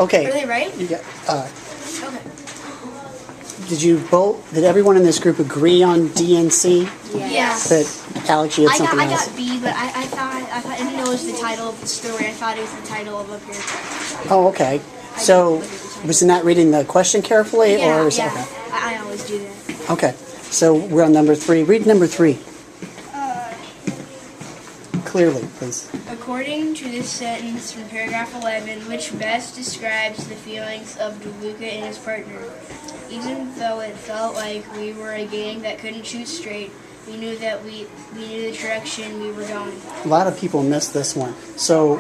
Okay. Are they right? You got, Okay. did everyone in this group agree on D and C? Yeah. But Alex, you had something I else. got B, but I didn't know it was the title of the story. I thought it was the title of a paragraph. Oh, okay. So, was not reading the question carefully, Yeah, or was yeah. okay? I always do that. Okay. So we're on number 3. Read number 3. Clearly, please. According to this sentence from paragraph 11, which best describes the feelings of DeLuca and his partner. Even though it felt like we were a gang that couldn't shoot straight, we knew that we knew the direction we were going. A lot of people miss this one. So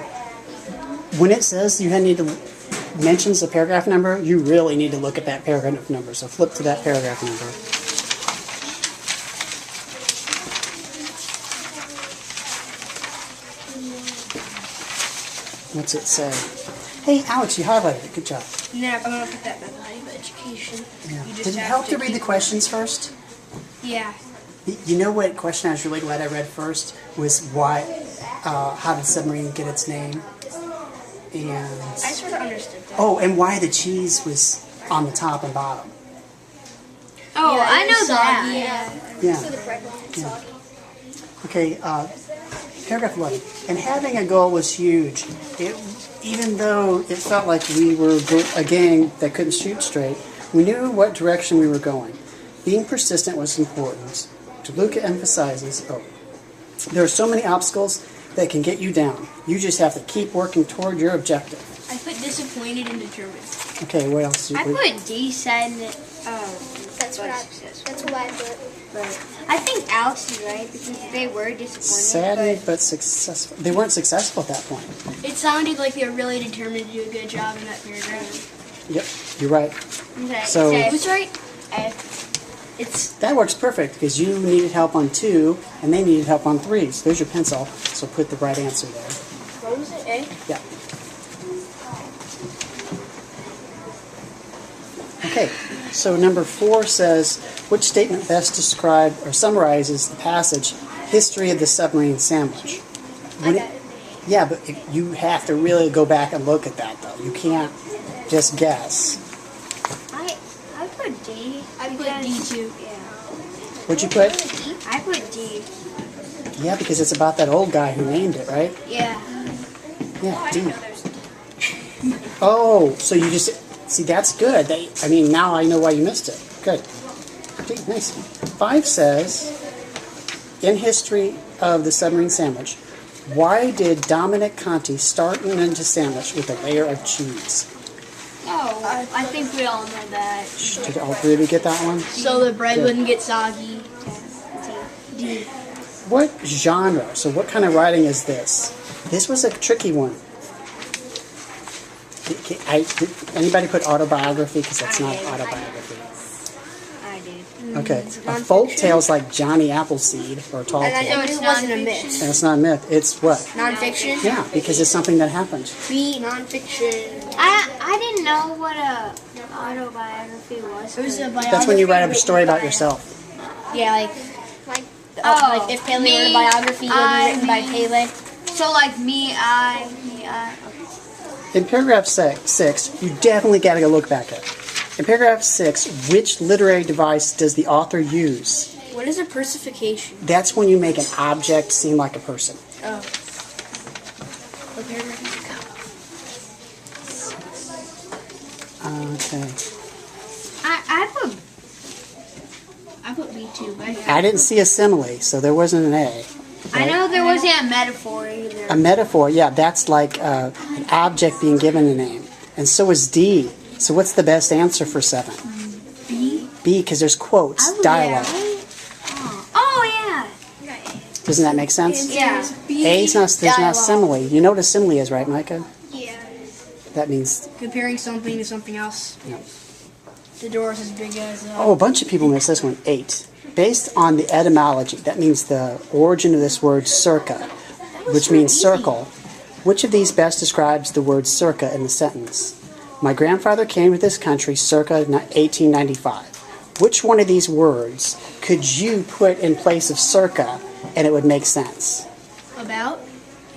when it says you need to mentions the paragraph number, you really need to look at that paragraph number. So flip to that paragraph number. What's it say? Hey, Alex, you highlighted it. Good job. Now I'm gonna put that in the body of education. Yeah. You just Did it have help to read keep the questions first? Yeah. You know what question I was really glad I read first was why, how did submarine get its name? And I sort of understood that. oh, and why the cheese was on the top and bottom. Oh, Yeah, I it know was that. soggy. Yeah. For the bread line, soggy. Okay, paragraph 11. And having a goal was huge. Even though it felt like we were a gang that couldn't shoot straight, we knew what direction we were going. Being persistent was important. DeLuca emphasizes, there are so many obstacles that can get you down. You just have to keep working toward your objective. I put disappointed and determined. Okay, what else? I put D said That's what I put. but I think Alex is right because they were disappointed. Saddened but successful. They weren't successful at that point. It sounded like they were really determined to do a good job in that paragraph. Yep, you're right. Okay, So- okay. Who's right? It's That works perfect because you needed help on 2 and they needed help on 3. So there's your pencil. So put the right answer there. what was it? A? Yeah. Okay, so number 4 says, which statement best describes or summarizes the passage, history of the submarine sandwich? When it- yeah, but you have to really go back and look at that, though. You can't just guess. I put D. I put D too. Yeah. What'd you put? I put D. Yeah, because it's about that old guy who named it, right? Yeah. Yeah, D. Oh, so you just... See, that's good. Now I know why you missed it. Good. Okay, nice. 5 says, in history of the submarine sandwich, why did Dominic Conti start an Ninja sandwich with a layer of cheese? Oh, I think we all know that. Did all 3 of you get that one? So the bread Good. wouldn't get soggy. D. What genre? So what kind of writing is this? This was a tricky one. Did anybody put autobiography? Because that's not autobiography. I did. Okay. A folk tale's like Johnny Appleseed or Tall And Tale. it wasn't a myth. And it's not a myth. It's what? Nonfiction? Yeah, because it's something that happened. B. Nonfiction. I didn't know what a autobiography was. It was a biography. That's when you write a written story about by- yourself. Yeah, like Oh, like if Pele me, wrote a biography, it would be written by me. Pele. So like me, I. In paragraph 6, you definitely got to go look back at it. In paragraph 6, which literary device does the author use? What is a versification? That's when you make an object seem like a person. Oh. What paragraph? Okay. I put B too, but I didn't see a simile, so there wasn't an A. I know there wasn't a metaphor either. A metaphor, yeah, that's like an object being given a name. And so is D. So what's the best answer for 7? B. B, because there's quotes, dialogue. Oh yeah. Doesn't that make sense? Yeah. A's not, there's not a simile. You know what a simile is, right, Micah? Yeah. That means, Comparing something to something else. you know. The door is as big as. Oh, a bunch of people miss this one. 8. Based on the etymology, that means the origin of this word circa, which means circle. Which of these best describes the word circa in the sentence? My grandfather came to this country circa 1895. Which one of these words could you put in place of circa and it would make sense? About?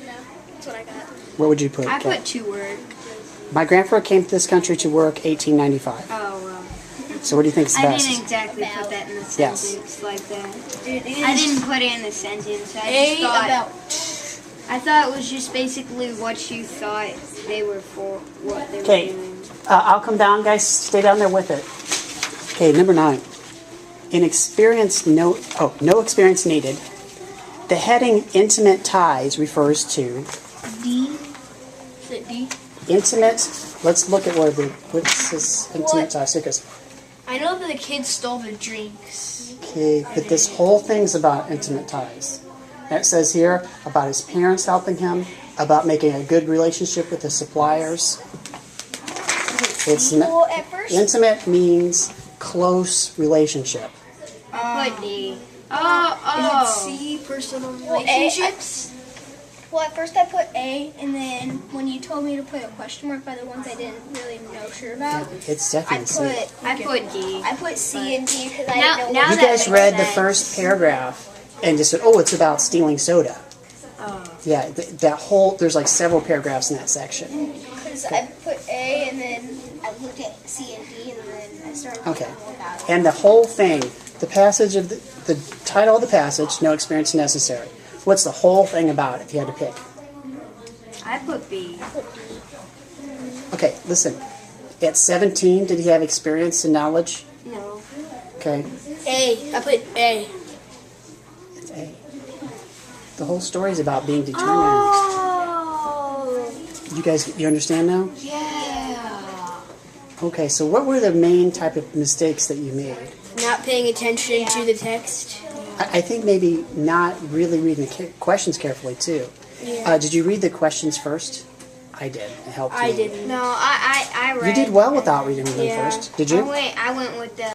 That's what I got. What would you put? I Kat? put 2 word. My grandfather came to this country to work 1895. Oh, well. So what do you think is I best? didn't exactly put that in the Yes. sentence like that. It is I didn't put it in the sentence. I thought it was just basically what you thought they were for, what they were Okay, doing. I'll come down, guys. Stay down there with it. Okay, number 9. No experience needed. The heading "intimate ties" refers to D. Is it D? intimate. Let's look at what's this intimate ties. Here it goes. I know that the kids stole the drinks. Okay, but this whole thing's about intimate ties. And it says here about his parents helping him, about making a good relationship with his suppliers. It's Well, at first, intimate means close relationship. Put D. is Oh. it C, personal relationships? Well, at first I put A, and then when you told me to put a question mark by the ones I didn't really know sure about, It's I definitely C. I put D. put C and D because I Now- didn't know. now You that guys makes read the sense. first paragraph and just said, "Oh, it's about stealing soda." Oh. Yeah, that whole there's like several paragraphs in that section. Because I put A, and then I looked at C and D, and then I started Okay, thinking more about it. and the whole thing, the passage of the title of the passage, "No experience necessary." What's the whole thing about? If you had to pick. I put B. Okay, listen. At 17, did he have experience and knowledge? No. Okay, A. I put A. it's A. The whole story is about being determined. Oh. You understand now? Yeah. Okay, so what were the main type of mistakes that you made? Not paying attention to the text. I think maybe not really reading the questions carefully too. Did you read the questions first? I did. It helped I me. didn't. No, I read. You did well without reading them Yeah. first. Did you? I went with the